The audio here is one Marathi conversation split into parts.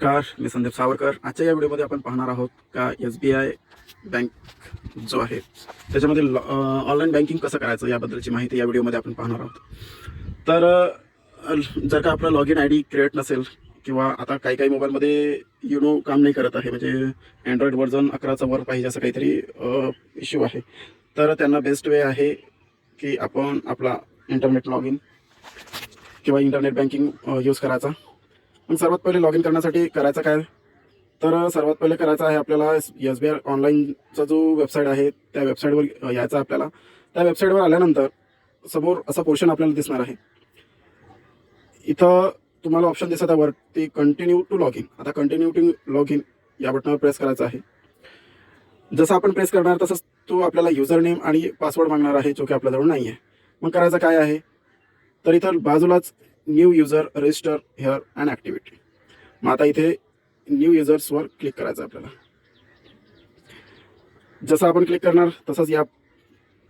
नमस्कार, मी संदीप सावरकर. आजच्या या व्हिडिओमध्ये आपण पाहणार आहोत का SBI बँक जो आहे त्याच्यामध्ये ऑनलाईन बँकिंग कसं करायचं याबद्दलची माहिती या व्हिडिओमध्ये आपण पाहणार आहोत. तर जर का आपला लॉग इन ID क्रिएट नसेल किंवा आता काही मोबाईलमध्ये काम नाही करत आहे, म्हणजे अँड्रॉइड व्हर्जन 11चा वर पाहिजे असं काहीतरी इश्यू आहे, तर त्यांना बेस्ट वे आहे की आपण आपला इंटरनेट लॉग इन किंवा इंटरनेट बँकिंग यूज करायचा. मग सर्वात पहिले लॉग इन करण्यासाठी करायचं काय, तर सर्वात पहिले करायचं आहे आपल्याला SBI ऑनलाईनचा जो वेबसाईट आहे त्या वेबसाईटवर यायचं आपल्याला. त्या वेबसाईटवर आल्यानंतर समोर असा पोर्शन आपल्याला दिसणार आहे. इथं तुम्हाला ऑप्शन दिसत आहे वरती कंटिन्यू टू लॉग इन. आता कंटिन्यू टू लॉग इन या बटनावर प्रेस करायचं आहे. जसं आपण प्रेस करणार तसंच तो आपल्याला युजर नेम आणि पासवर्ड मागणार आहे, जो की आपल्याजवळ नाही आहे. मग करायचं काय आहे, तर इथं बाजूलाच new user register hair and activity. मग आता इथे न्यू युजर्सवर क्लिक करायचं आपल्याला. जसं आपण क्लिक करणार तसंच या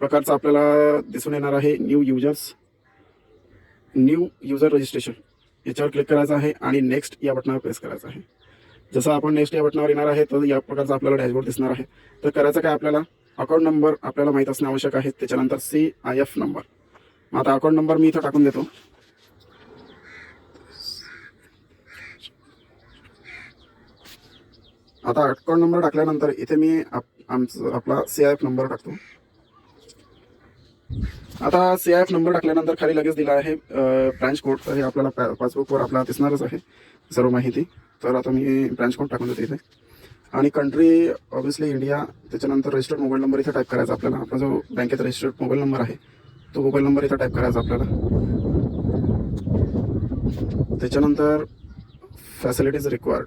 प्रकारचं आपल्याला दिसून येणार आहे न्यू युजर रजिस्ट्रेशन. याच्यावर क्लिक करायचं आहे आणि नेक्स्ट या बटनावर प्रेस करायचं आहे. जसं आपण नेक्स्ट या बटनावर येणार आहे तर या प्रकारचा आपल्याला डॅशबोर्ड दिसणार आहे. तर करायचं काय, आपल्याला अकाउंट नंबर आपल्याला माहीत असणे आवश्यक आहे. त्याच्यानंतर CIF नंबर. मग आता अकाउंट नंबर मी इथं टाकून देतो. आता अकाउंट नंबर टाकल्यानंतर इथे मी आपला CIF नंबर टाकतो. आता CIF नंबर टाकल्यानंतर खाली लगेच दिला आहे ब्रांच कोड. तर हे आपल्याला पासबुकवर आपला दिसणारच आहे सर्व माहिती. तर आता मी ब्रांच कोड टाकून देतो इथे आणि कंट्री ऑब्व्हियसली इंडिया. त्याच्यानंतर रजिस्टर्ड मोबाईल नंबर इथे टाईप करायचा आपल्याला. आपला जो बँकेत रजिस्टर्ड मोबाईल नंबर आहे तो मोबाईल नंबर इथं टाईप करायचा आपल्याला. त्याच्यानंतर facilities required.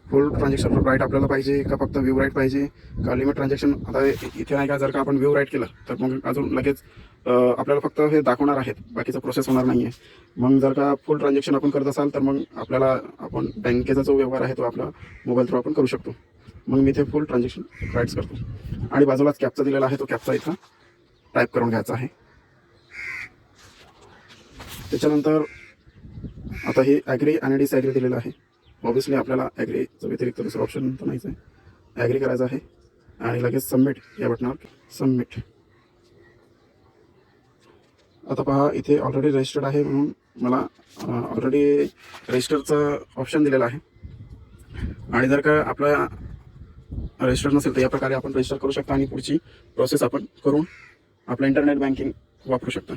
Full transaction right आपल्याला पाहिजे का फक्त व्ह्यू राईट पाहिजे का लिमिट ट्रान्झॅक्शन. आता इथे नाही का, जर का आपण व्ह्यू राईट केलं तर मग अजून लगेच आपल्याला फक्त हे दाखवणार आहेत, बाकीचा प्रोसेस होणार नाही आहे. मग जर का फुल ट्रान्झॅक्शन आपण करत असाल तर मग आपल्याला आपण बँकेचा जो व्यवहार आहे तो आपला मोबाईल थ्रू आपण करू शकतो. मग मी इथे फुल ट्रान्झॅक्शन राईट्स करतो आणि बाजूलाच कॅपचा दिलेला आहे तो कॅपचा इथं टाईप करून घ्यायचा आहे. त्याच्यानंतर आता हे ॲग्री आणि डिसॲग्री दिलेलं आहे. ऑब्व्हियसली आपल्याला ॲग्रीचं व्यतिरिक्त दुसरं ऑप्शन तर नाहीच आहे. ॲग्री करायचं आहे आणि लगेच सबमिट या बटनावर सबमिट. आता पहा, इथे ऑलरेडी रजिस्टर्ड आहे म्हणून मला ऑलरेडी रजिस्टरचं ऑप्शन दिलेलं आहे. आणि जर का आपला रजिस्टर नसेल तर या प्रकारे आपण रजिस्टर करू शकता आणि पुढची प्रोसेस आपण करून आपलं इंटरनेट बँकिंग वापरू शकता.